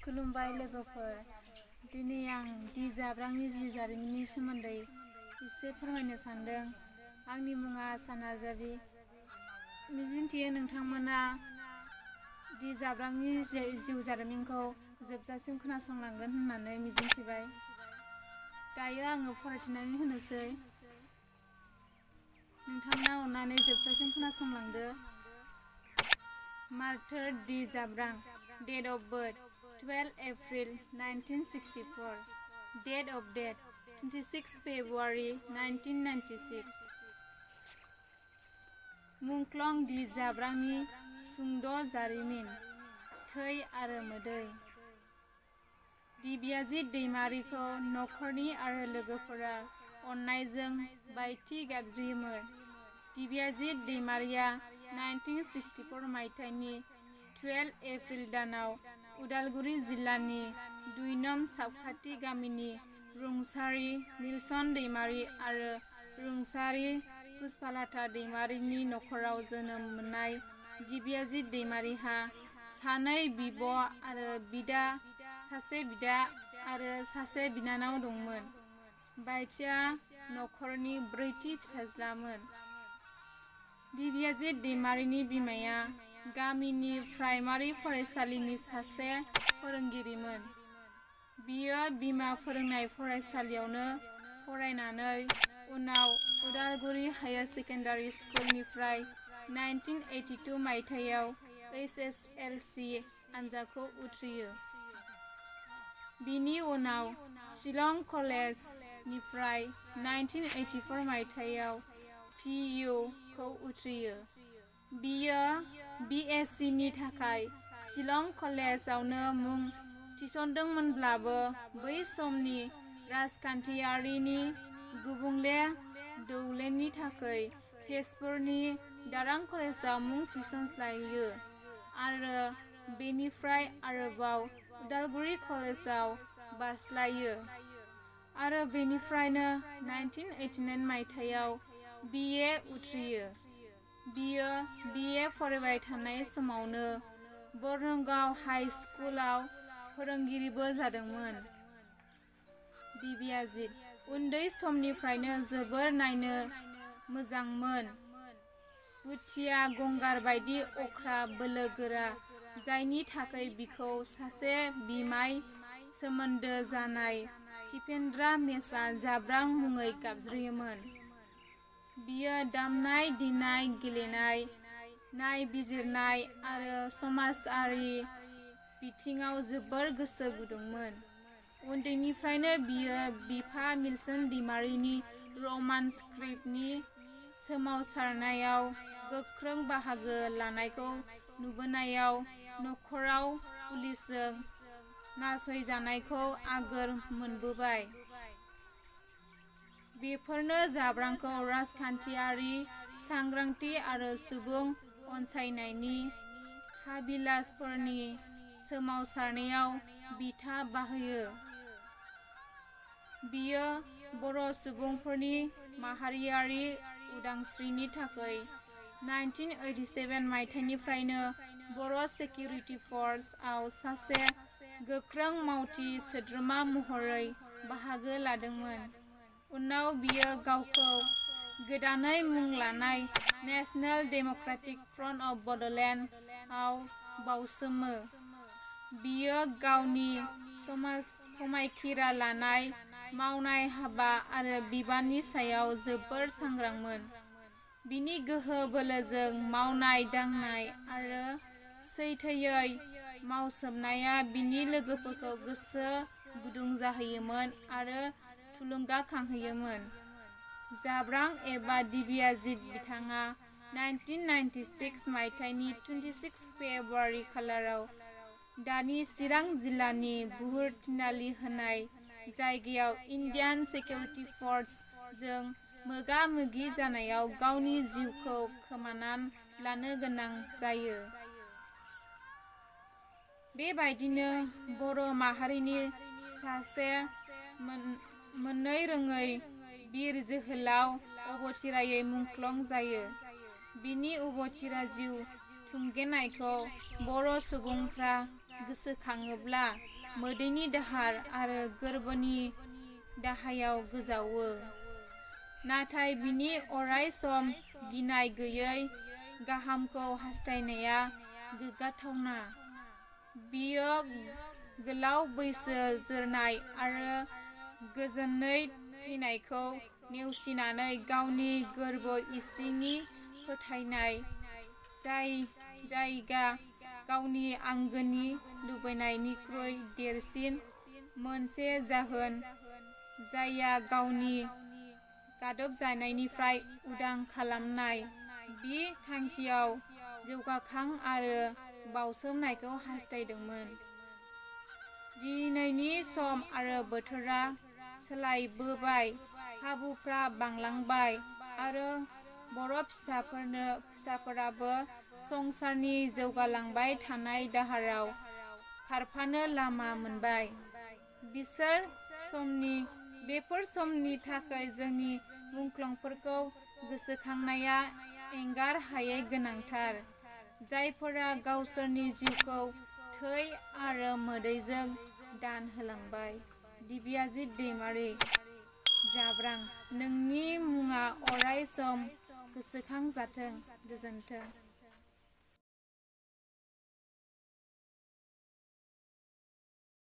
खुलुमबाय लोगोफोर। दिनै आं दि जाब्रांनि जिउ जारिमिननि सोमोन्दै एसे फोरमायनो सानदों। आंनि मुङा नार्जारी। मिजिंथियो नोंथांमोना दि जाब्रांनि जिउ जारिमिनखौ जोबजासिम खोनासंलांगोन होननानै मिजिंथिबाय। दायो आङो फरायथिनानै होनोसै। नोंथांमोना अननानै जोबजासिम खोनासंलांदो। मार्टार दि जाब्रां। Date of birth 12 April 1964. Date of death 26 February 1996. मुंख्लं दि जाब्रांनि सुंद' जारिमिन। थै आरो मोदै। दिव्याजित दैमारिखौ नखरनि आरो लोगोफोरा अननायजों बायथि गाबज्रियोमोन। दिव्याजित दैमारिया 1964 मायथाइनि 12 एप्रिल दानाव उदालगुरि जिल्लानि 2 नं सापखाथि गामिनि रुंसारि निलसन दैमारि आरो रुंसारि पुष्पालता दैमारिनि नखराव जोनोम मोननाय दिव्याजित दैमारिहा सानै बिब' आरो सासे बिदा आरो सासे बिनानाव दंमोन। बायथिया नखरनि ब्रैथि फिसाज्लामोन। दिव्याजित दैमारिनि बिमाया गामिनि प्राइमारि फरायसालिनि सासे फोरोंगिरिमोन। बियो बिमा फोरोंनाय फरायसालियावनो फरायनानै उनाव उदालगुरि हायार सेकेन्डारि स्कुलनिफ्राय 1982 मायथाइयाव IFSC आनजादखौ उथ्रियो। बिनि उनाव शिलं कलेज निफ्राय 1984 मायथाइयाव PU खौ उथ्रियो। बियो BSc नि थाखाय शिलं कलेजआवनो मुं थिसनदोंमोनब्लाबो बै समनि राजखान्थियारिनि गुबुंले दौलेंनि थाखाय तेजपुरनि दारां कलेजआव मुं थिसनस्लायो आरो बेनिफ्राय आरोबाव उदालगुरि कलेजआव बारस्लायो आरो बेनिफ्रायनो 1989 मायथाइयाव BA उथ्रियो। बियो BA फरायबाय थानाय समावनो बरनगाव हाइ स्कुलआव फोरोंगिरिबो जादोंमोन। दिव्याजित उन्दै समनिफ्रायनो जोबोर नायनो मोजांमोन। बुथिया गंगार बायदि अख्रा बोलोगोरा, जायनि थाखाय बिखौ सासे बिमाय सोमोन्दो जानाय टिपेन्द्रा मेसआ जाब्रां मुङै गाबज्रियोमोन। बियो दामनाय देनाय, गेलेनाय, नायबिजिरनाय आरो समाजारि बिथिङाव जोबोर गोसो गुदुंमोन। उन्दैनिफ्रायनो बियो बिफा मिल्सन दैमारिनि रमान स्क्रिप्टनि सोमावसारनायाव गोख्रों बाहागो लानायखौ नुबोनायाव नखराव पुलिसजों नासयजानायखौ आगोर मोनबोबाय। बेफोरनो जाब्रांखौ राजखान्थियारि सांग्रांथि आरो सुबुं अनसायनायनि हाबिलासफोरनि सोमावसारनायाव बिथा बाहोयो। बियो बर' सुबुंफोरनि माहारियारि उदांस्रिनि थाखाय 1987 मायथाइनिफ्रायनो बर' सिकिउरिटि फर्स आव सासे गोख्रों मावथि सोद्रोमा महरै बाहागो लादोंमोन। उनाव बियो गावखौ गोदानै मुं लानाय national Democratic front of Bodoland आव बाउसोमो। बियो गावनि समायखिरा लानाय, मावनाय हाबा आरो बिबाननि सायाव जोबोर सांग्रांमोन। बिनि गोहो बोलोजों मावनाय दांनाय आरो सैथोयै मावसोमनाया बिनि लोगोफोरखौ गोसो गुदुं जाहोयोमोन आरो थुलुंगाखांहोयोमोन। जाब्रां एबा दिव्याजित बिथाङा 1996 मायथाइनि 26 फेब्रुवारि खालाराव दानि चिरां जिल्लानि बुहुर थिनालि होननाय जायगायाव इण्डियान सिकिउरिटि फर्स जों मोगा मोगि जानायाव गावनि जिउखौ खोमानान लानो गोनां जायो। बेबायदिनो बर' माहारिनि सासे मोननो रोङै बिर जोहोलाव अबथिरायै मुंख्लं जायो। बिनि अबथिरा जिउ थुंगेनायखौ बर' सुबुंफ्रा गोसोखाङोब्ला मोदैनि दाहार आरो गोर्बोनि दाहायाव गोजावो। नाथाय बिनि अराय सम गिनाय गैयै गाहामखौ हास्थायनाया गोग्गाथावना। बियो गोलाव बैसो जोरनाय आरो गोजोनै थैनायखौ नेवसिनानै गावनि गोर्बो इसिंनि फोथायनाय जायगा गावनि आंगोनि लुबैनायनिख्रुइ देरसिन मोनसे जाहोन जायआ गावनि गादबजानायनिफ्राय उदां खालामनाय, बि थांखियाव जौगाखां आरो बाउसोमनायखौ हास्थायदोंमोन। दिनैनि सम आरो बोथोरा सोलायबोबाय, खाबुफ्रा बांलांबाय आरो बर' फिसाफोराबो संसारनि जौगालांबाय थानाय दाहाराव खारफानो लामा मोनबाय। बेफोर समनि थाखाय जोंनि मुंख्लंफोरखौ गोसोखांनाया एंगार हायै गोनांथार, जायफोरा गावसोरनि जिउखौ थै आरो मोदैजों दान होलांबाय। दिव्याजित दैमारि, जाब्रां, नोंनि मुङा अराय सम गोसोखांजाथों। गोजोन्थों।